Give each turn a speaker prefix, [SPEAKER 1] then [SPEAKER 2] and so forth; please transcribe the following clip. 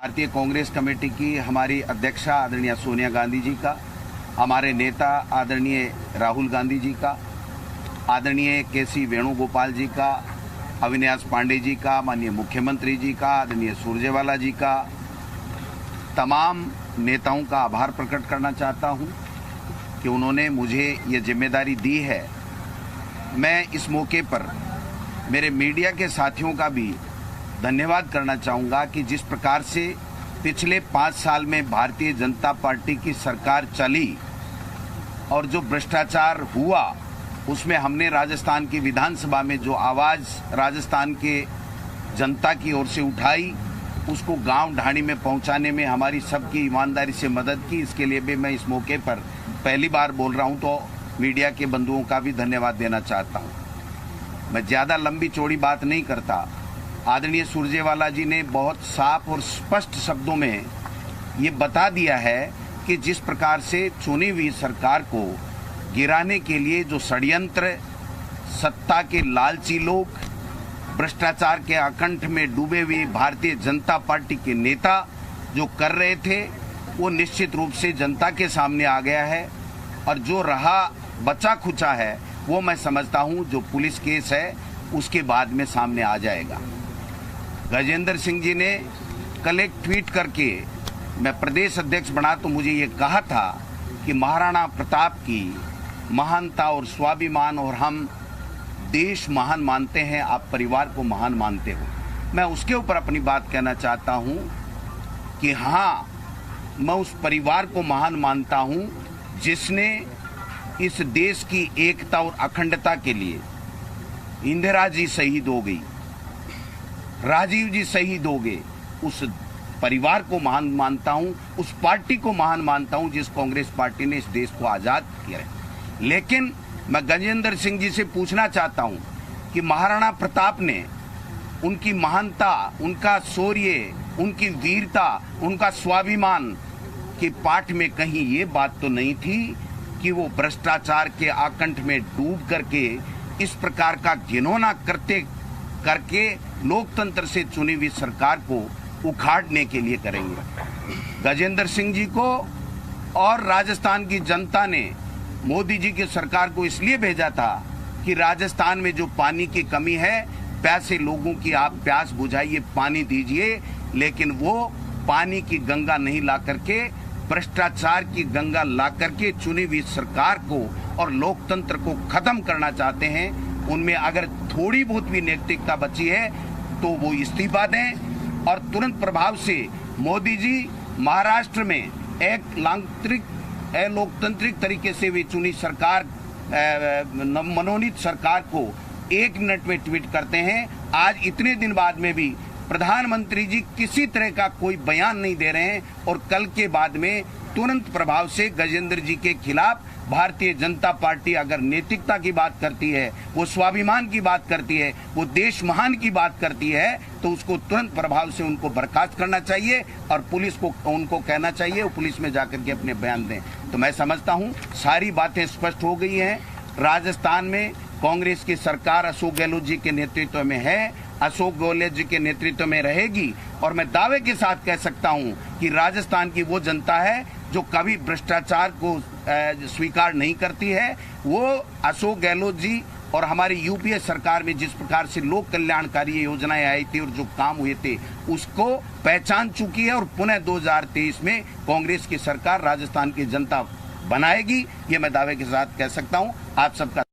[SPEAKER 1] भारतीय कांग्रेस कमेटी की हमारी अध्यक्षा आदरणीय सोनिया गांधी जी का, हमारे नेता आदरणीय राहुल गांधी जी का, आदरणीय के.सी. वेणुगोपाल जी का, अविनाश पांडे जी का, माननीय मुख्यमंत्री जी का, आदरणीय सुरजेवाला जी का, तमाम नेताओं का आभार प्रकट करना चाहता हूं कि उन्होंने मुझे ये जिम्मेदारी दी है। मैं इस मौके पर मेरे मीडिया के साथियों का भी धन्यवाद करना चाहूँगा कि जिस प्रकार से पिछले 5 साल में भारतीय जनता पार्टी की सरकार चली और जो भ्रष्टाचार हुआ उसमें हमने राजस्थान की विधानसभा में जो आवाज़ राजस्थान के जनता की ओर से उठाई, उसको गांव ढाणी में पहुंचाने में हमारी सबकी ईमानदारी से मदद की। इसके लिए भी मैं इस मौके पर पहली बार बोल रहा हूं, तो मीडिया के बंधुओं का भी धन्यवाद देना चाहता हूं। मैं ज़्यादा लंबी चौड़ी बात नहीं करता। आदरणीय सुरजेवाला जी ने बहुत साफ और स्पष्ट शब्दों में ये बता दिया है कि जिस प्रकार से चुनी हुई सरकार को गिराने के लिए जो षड्यंत्र, सत्ता के लालची लोग, भ्रष्टाचार के आकंठ में डूबे हुए भारतीय जनता पार्टी के नेता जो कर रहे थे, वो निश्चित रूप से जनता के सामने आ गया है। और जो रहा बचा खुचा है वो मैं समझता हूँ जो पुलिस केस है उसके बाद में सामने आ जाएगा। गजेंद्र सिंह जी ने कल एक ट्वीट करके, मैं प्रदेश अध्यक्ष बना तो मुझे ये कहा था कि महाराणा प्रताप की महानता और स्वाभिमान, और हम देश महान मानते हैं, आप परिवार को महान मानते हो। मैं उसके ऊपर अपनी बात कहना चाहता हूँ कि हाँ, मैं उस परिवार को महान मानता हूँ जिसने इस देश की एकता और अखंडता के लिए इंदिरा जी शहीद हो गई, राजीव जी शहीद हो गए। उस परिवार को महान मानता हूं, उस पार्टी को महान मानता हूं जिस कांग्रेस पार्टी ने इस देश को आजाद किया है। लेकिन मैं गजेंद्र सिंह जी से पूछना चाहता हूं कि महाराणा प्रताप ने उनकी महानता, उनका शौर्य, उनकी वीरता, उनका स्वाभिमान के पाठ में कहीं ये बात तो नहीं थी कि वो भ्रष्टाचार के आकंठ में डूब करके इस प्रकार का घिनौना करके लोकतंत्र से चुनी हुई सरकार को उखाड़ने के लिए करेंगे। गजेंद्र सिंह जी को और राजस्थान की जनता ने मोदी जी की सरकार को इसलिए भेजा था कि राजस्थान में जो पानी की कमी है, प्यासे लोगों की आप प्यास बुझाइए, पानी दीजिए, लेकिन वो पानी की गंगा नहीं ला करके भ्रष्टाचार की गंगा ला करके चुनी हुई सरकार को और लोकतंत्र को खत्म करना चाहते हैं। उनमें अगर थोड़ी बहुत भी नैतिकता बची है तो वो इस्तीफा दें और तुरंत प्रभाव से मोदी जी महाराष्ट्र में एक लोकतांत्रिक तरीके से भी चुनी सरकार, मनोनीत सरकार को 1 मिनट में ट्वीट करते हैं। आज इतने दिन बाद में भी प्रधानमंत्री जी किसी तरह का कोई बयान नहीं दे रहे हैं और कल के बाद में तुरंत प्रभाव से गजेंद्र जी के खिलाफ भारतीय जनता पार्टी अगर नैतिकता की बात करती है, वो स्वाभिमान की बात करती है, वो देश महान की बात करती है, तो उसको तुरंत प्रभाव से उनको बर्खास्त करना चाहिए और पुलिस को उनको कहना चाहिए वो पुलिस में जाकर के अपने बयान दें। तो मैं समझता हूँ सारी बातें स्पष्ट हो गई हैं। राजस्थान में कांग्रेस की सरकार अशोक गहलोत जी के नेतृत्व में है, अशोक गहलोत जी के नेतृत्व में रहेगी। और मैं दावे के साथ कह सकता हूं कि राजस्थान की वो जनता है जो कभी भ्रष्टाचार को स्वीकार नहीं करती है। वो अशोक गहलोत जी और हमारी यूपीए सरकार में जिस प्रकार से लोक कल्याणकारी योजनाएं आई थी और जो काम हुए थे उसको पहचान चुकी है और पुनः 2023 में कांग्रेस की सरकार राजस्थान की जनता बनाएगी, ये मैं दावे के साथ कह सकता हूं। आप सबका